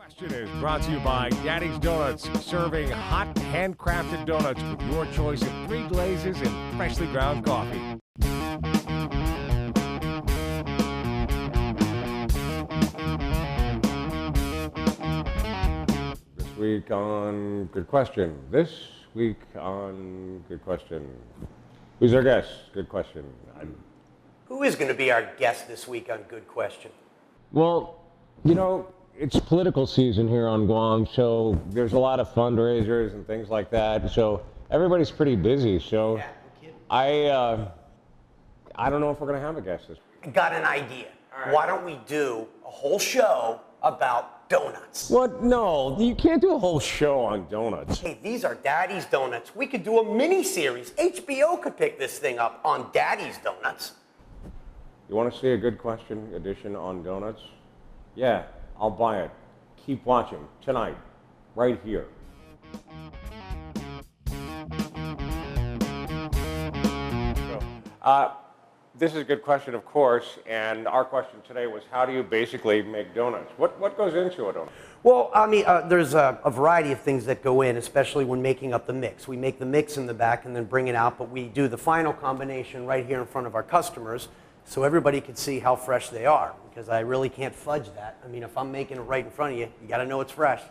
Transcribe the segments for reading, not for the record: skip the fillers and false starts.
Question is brought to you by Daddy's Doughnuts, serving hot, handcrafted donuts with your choice of 3 glazes and freshly ground coffee. This week on Good Question. Who's our guest? Good question. Who is going to be our guest this week on Good Question? Well, you know, it's political season here on Guam, so there's a lot of fundraisers and things like that. So everybody's pretty busy. So I don't know if we're going to have a guest this week. I got an idea. Right. Why don't we do a whole show about donuts? What? No, you can't do a whole show on donuts. Hey, these are Daddy's Doughnuts. We could do a mini-series. HBO could pick this thing up on Daddy's Doughnuts. You want to see a Good Question edition on donuts? Yeah, I'll buy it. Keep watching tonight, right here. This is a good question, of course, and our question today was, how do you basically make donuts? What goes into a donut? Well, I mean, there's a variety of things that go in, especially when making up the mix. We make the mix in the back and then bring it out, but we do the final combination right here in front of our customers so everybody can see how fresh they are, because I really can't fudge that. I mean, if I'm making it right in front of you, you got to know it's fresh.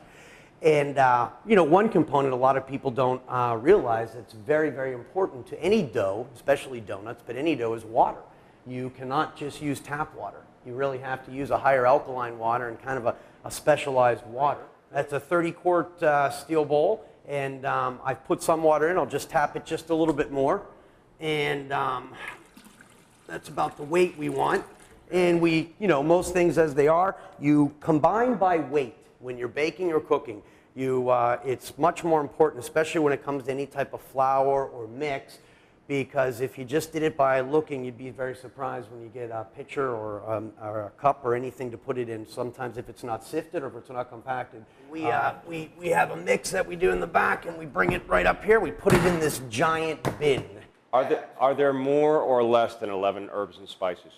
And, you know, one component a lot of people don't realize that's very, very important to any dough, especially donuts, but any dough, is water. You cannot just use tap water. You really have to use a higher alkaline water and kind of a specialized water. That's a 30-quart steel bowl, and I've put some water in. I'll just tap it just a little bit more. And that's about the weight we want. And we, you know, most things as they are, you combine by weight when you're baking or cooking. It's much more important, especially when it comes to any type of flour or mix, because if you just did it by looking, you'd be very surprised when you get a pitcher or a cup or anything to put it in. Sometimes if it's not sifted or if it's not compacted. We have a mix that we do in the back, and we bring it right up here. We put it in this giant bin. Are there more or less than 11 herbs and spices?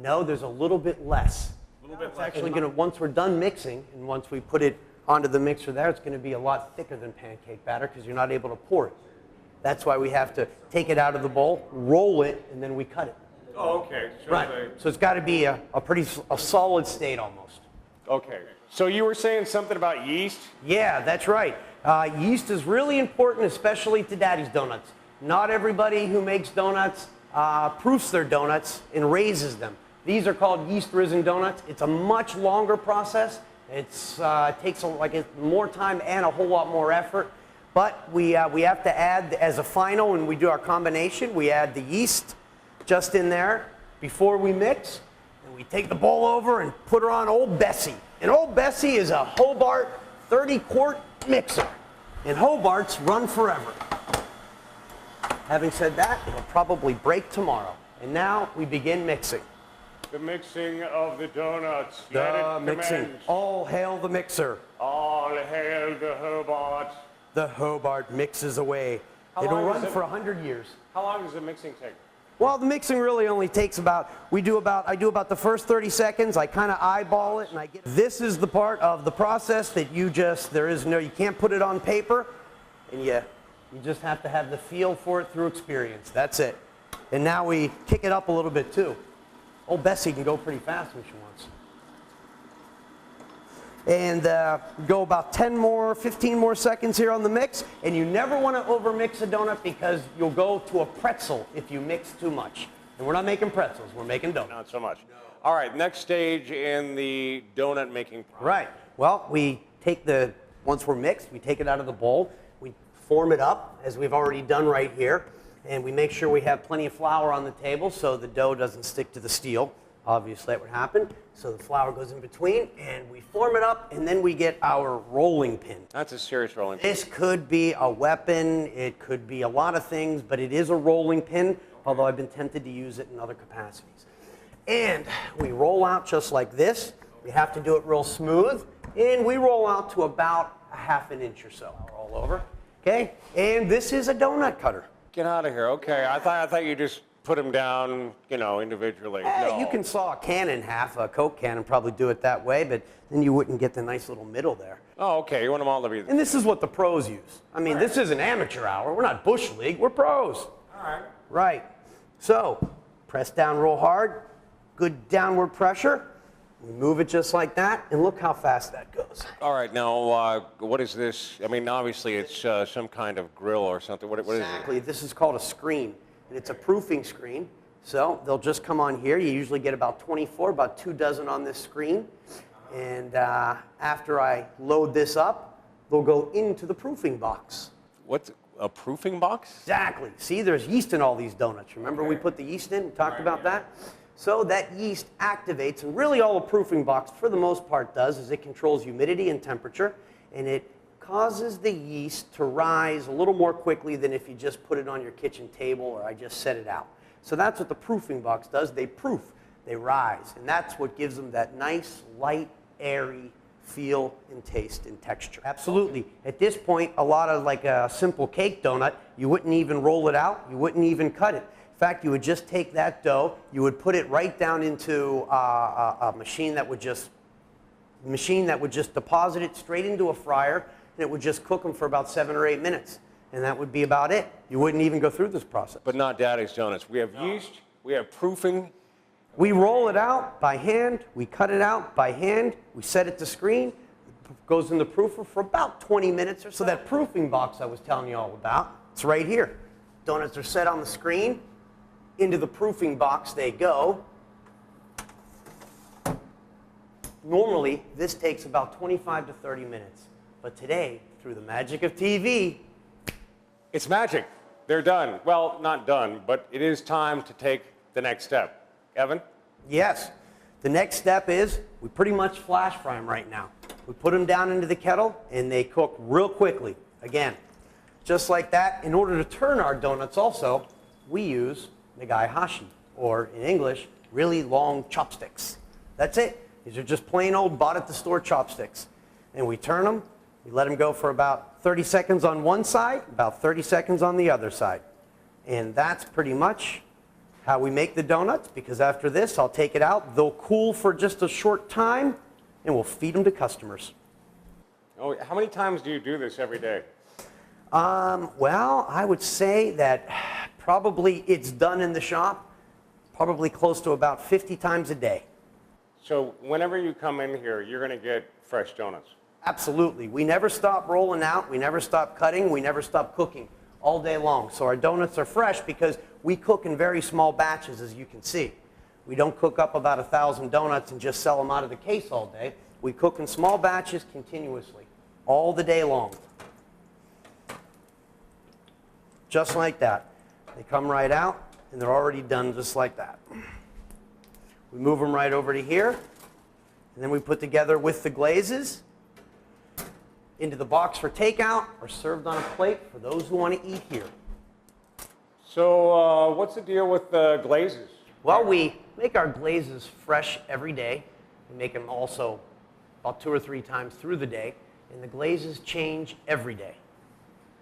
No, there's a little bit less. It's actually going to, once we're done mixing, and once we put it onto the mixer there, it's going to be a lot thicker than pancake batter because you're not able to pour it. That's why we have to take it out of the bowl, roll it, and then we cut it. Oh, okay. So right. So it's got to be a solid state almost. Okay. So you were saying something about yeast? Yeah, that's right. Yeast is really important, especially to Daddy's Doughnuts. Not everybody who makes donuts proofs their donuts and raises them. These are called yeast-risen donuts. It's a much longer process. It takes more time and a whole lot more effort. But we have to add, as a final, when we do our combination, we add the yeast just in there before we mix. And we take the bowl over and put her on Old Bessie. And Old Bessie is a Hobart 30-quart mixer. And Hobarts run forever. Having said that, it'll probably break tomorrow. And now we begin mixing. The mixing of the donuts. The mixing. All hail the mixer. All hail the Hobart. The Hobart mixes away. It'll run for 100 years. How long does the mixing take? Well, the mixing really only takes I do about the first 30 seconds. I kind of eyeball it, and I get. This is the part of the process that you can't put it on paper, and you just have to have the feel for it through experience. That's it. And now we kick it up a little bit too. Old Bessie can go pretty fast when she wants. And go about 15 more seconds here on the mix. And you never want to overmix a donut because you'll go to a pretzel if you mix too much. And we're not making pretzels, we're making donuts. Not so much. No. All right, next stage in the donut making process. Right. Well, once we're mixed, we take it out of the bowl. We form it up, as we've already done right here. And we make sure we have plenty of flour on the table so the dough doesn't stick to the steel. Obviously, that would happen. So the flour goes in between, and we form it up, and then we get our rolling pin. That's a serious rolling pin. This could be a weapon. It could be a lot of things, but it is a rolling pin, although I've been tempted to use it in other capacities. And we roll out just like this. We have to do it real smooth, and we roll out to about a ½ an inch or so. Roll over. Okay? And this is a donut cutter. Get out of here. Okay, I thought you just put them down, you know, individually. No. You can saw a can in half, a Coke can, and probably do it that way, but then you wouldn't get the nice little middle there. Oh, okay. You want them all to be. And this is what the pros use. I mean, this is an amateur hour. We're not Bush League. We're pros. All right. Right. So, press down real hard. Good downward pressure. We move it just like that, and look how fast that goes. All right. Now, what is this? I mean, obviously, it's some kind of grill or something. What is it? Exactly. This is called a screen, and it's a proofing screen. So they'll just come on here. You usually get about 24, about 2 dozen on this screen. And after I load this up, they'll go into the proofing box. What's a proofing box? Exactly. See, there's yeast in all these donuts. Remember we put the yeast in? We talked about that? So that yeast activates, and really all a proofing box, for the most part, does is it controls humidity and temperature, and it causes the yeast to rise a little more quickly than if you just put it on your kitchen table or I just set it out. So that's what the proofing box does. They proof, they rise, and that's what gives them that nice, light, airy feel and taste and texture. Absolutely. At this point, a lot of like a simple cake donut, you wouldn't even roll it out, you wouldn't even cut it. In fact, you would just take that dough, you would put it right down into a machine that would just deposit it straight into a fryer, and it would just cook them for about 7 or 8 minutes. And that would be about it. You wouldn't even go through this process. But not Daddy's Donuts. We have yeast, we have proofing. We roll it out by hand, we cut it out by hand, we set it to screen, it goes in the proofer for about 20 minutes or so. That proofing box I was telling you all about, it's right here. Donuts are set on the screen, into the proofing box they go. Normally, this takes about 25 to 30 minutes. But today, through the magic of TV, It's magic. They're done. Well, not done, but it is time to take the next step. Evan? yes, the next step is we pretty much flash fry them right now. We put them down into the kettle, and they cook real quickly. Again, just like that. In order to turn our donuts also, we use nagai hashi, or in English, really long chopsticks. That's it. These are just plain old bought at the store chopsticks. And we turn them. We let them go for about 30 seconds on one side, about 30 seconds on the other side. And that's pretty much how we make the donuts, because after this, I'll take it out. They'll cool for just a short time, and we'll feed them to customers. Oh, how many times do you do this every day? Well, I would say that probably it's done in the shop, probably close to about 50 times a day. So whenever you come in here, you're going to get fresh donuts. Absolutely. We never stop rolling out. We never stop cutting. We never stop cooking all day long. So our donuts are fresh because we cook in very small batches, as you can see. We don't cook up about 1,000 donuts and just sell them out of the case all day. We cook in small batches continuously, all the day long. Just like that. They come right out, and they're already done just like that. We move them right over to here, and then we put together with the glazes into the box for takeout or served on a plate for those who want to eat here. So what's the deal with the glazes? Well, we make our glazes fresh every day. We make them also about 2 or 3 times through the day, and the glazes change every day.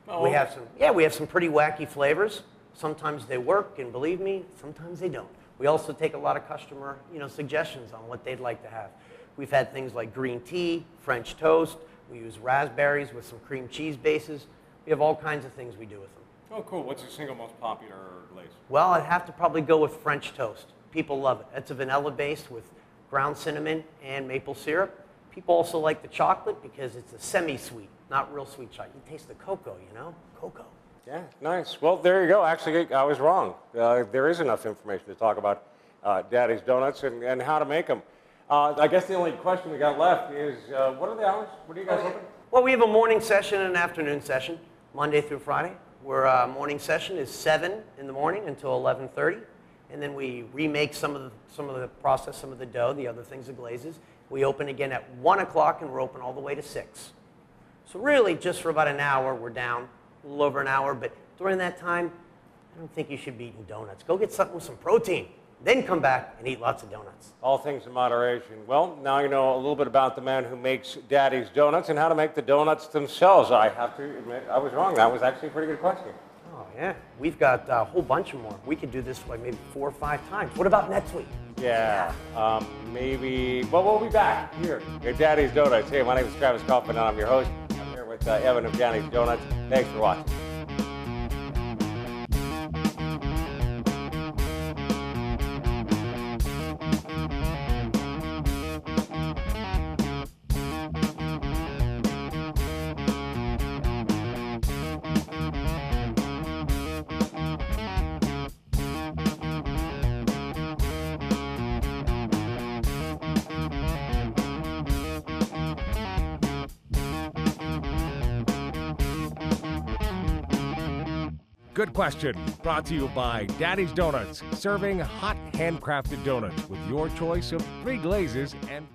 Oh. We have some pretty wacky flavors. Sometimes they work, and believe me, sometimes they don't. We also take a lot of customer, suggestions on what they'd like to have. We've had things like green tea, French toast. We use raspberries with some cream cheese bases. We have all kinds of things we do with them. Oh, cool. What's your single most popular glaze? Well, I'd have to probably go with French toast. People love it. It's a vanilla base with ground cinnamon and maple syrup. People also like the chocolate because it's a semi-sweet, not real sweet chocolate. You taste the cocoa, cocoa. Yeah, nice. Well, there you go. Actually, I was wrong. There is enough information to talk about Daddy's Donuts and how to make them. I guess the only question we got left is, what are the hours? What are you guys open? Well, we have a morning session and an afternoon session, Monday through Friday. Our morning session is 7 in the morning until 11:30, and then we remake some of the dough, the other things, the glazes. We open again at 1 o'clock, and we're open all the way to 6. So really, just for about an hour, we're down, a little over an hour. But during that time, I don't think you should be eating donuts. Go get something with some protein. Then come back and eat lots of donuts. All things in moderation. Well, now you know a little bit about the man who makes Daddy's Donuts and how to make the donuts themselves. I have to admit, I was wrong. That was actually a pretty good question. Oh, Yeah, we've got a whole bunch of more. We could do this like maybe 4 or 5 times. What about next week? Yeah, maybe. Well, we'll be back here at Daddy's Donuts. Hey, my name is Travis Kaufman, and I'm your host. I'm here with Evan of Daddy's Donuts. Thanks for watching. Good question. Brought to you by Daddy's Donuts, serving hot handcrafted donuts with your choice of 3 glazes and